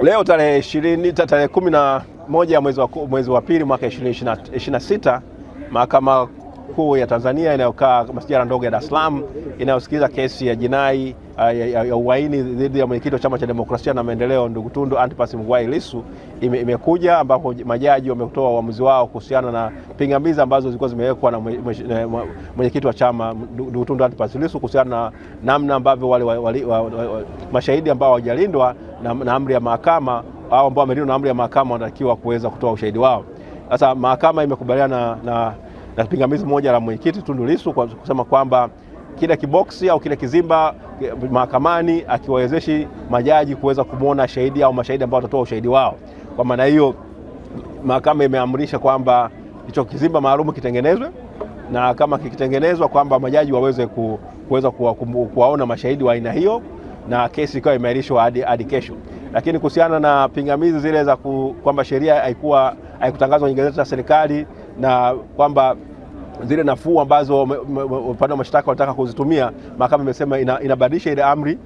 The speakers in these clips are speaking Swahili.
Leo tarehe 11 mwezi wa pili mwaka 2026, Mahakama Kuu ya Tanzania inayokaa masjala ndogo ya Dar es Salaam inayosikiliza kesi ya jinai ya uhaini dhidi ya mwenyekiti wa Chama cha Demokrasia na Maendeleo ndugu Tundu Antipas Mugwai Lissu imekuja, ambapo majaji wametoa uamuzi wao kuhusiana na pingamizi ambazo zilikuwa zimewekwa na mwenyekiti wa chama ndugu Tundu Antipas Lissu kuhusiana na namna ambavyo wale mashahidi ambao hawajalindwa na amri ya mahakama au ambao wamelindwa na amri ya mahakama wanatakiwa kuweza kutoa ushahidi wao. Sasa mahakama imekubaliana na pingamizi moja la mwenyekiti Tundu Lissu kwa kusema kwamba kile kiboksi au kile kizimba mahakamani akiwawezeshi majaji kuweza kumuona shahidi au mashahidi ambao watatoa ushahidi wao. Kwa maana hiyo mahakama imeamrisha kwamba hicho kizimba maalum kitengenezwe, na kama kikitengenezwa kwamba majaji waweze kuweza kuwaona mashahidi wa aina hiyo, na kesi ikawa imeahirishwa hadi kesho. Lakini kuhusiana na pingamizi zile za kwamba sheria haikutangazwa kwenye gazeti la serikali na kwamba zile nafuu ambazo upande wa mashtaka wanataka kuzitumia, mahakama imesema inabadilisha ile amri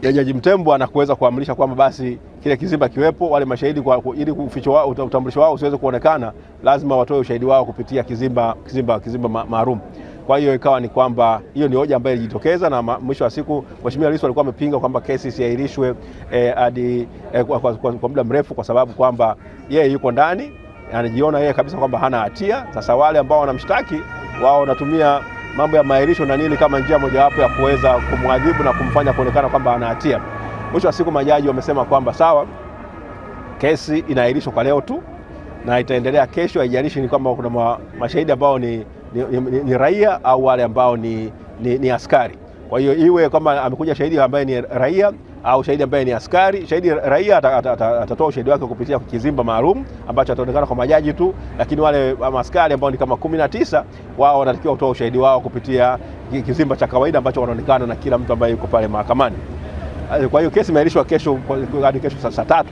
ya Jaji Mtembwa na kuweza kuamrisha kwamba basi kile kizimba kiwepo, wale mashahidi ili kuficha wao utambulisho wao usiweze kuonekana, lazima watoe ushahidi wao kupitia kizimba maalum. Kwa hiyo ikawa ni kwamba hiyo ni hoja ambayo ilijitokeza, na mwisho wa siku Mheshimiwa Lissu alikuwa amepinga kwamba kesi isiahirishwe hadi kwa muda mrefu, kwa sababu kwamba yeye yuko ndani, anajiona yeye kabisa kwamba hana hatia. Sasa wale ambao wanamshtaki wao wanatumia mambo ya maahirisho na nini kama njia mojawapo ya kuweza kumwadhibu na kumfanya kuonekana kwamba ana hatia. Mwisho wa siku majaji wamesema kwamba sawa, kesi inaahirishwa kwa leo tu na itaendelea kesho, haijalishi ni kwamba kuna mashahidi ambao ni raia au wale ambao ni askari. Kwa hiyo iwe kwamba amekuja shahidi ambaye ni raia au shahidi ambaye ni askari, shahidi raia atatoa ushahidi wake kupitia kizimba maalum ambacho ataonekana kwa majaji tu, lakini wale askari ambao ni kama 19 wao wanatakiwa kutoa ushahidi wao kupitia kizimba cha kawaida ambacho wanaonekana na kila mtu ambaye yuko pale mahakamani. Kwa hiyo kesi imeahirishwa kesho hadi kesho saa 3.